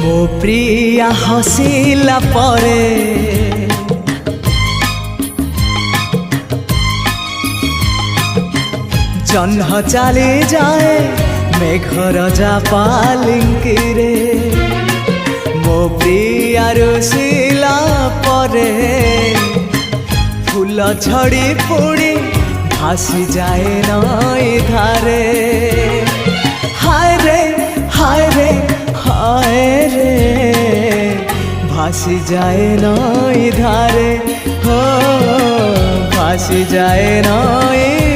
ମୋ ପ୍ରିୟା ହସିଲା ପରେ ଜହ୍ନ ଚାଲି ଯାଏ ମେଘର ପାଲିଙ୍କିରେ ମୋ ପ୍ରିୟା ରୁଷିଲା ପରେ ଫୁଲ ଝଡ଼ି ପୁଣି ଭାସି ଯାଏ ନଈ ଧାରେ ହାୟ ରେ ହାୟ ରେ हाय रे भासी जाए नई धारे हो भासी जाए नई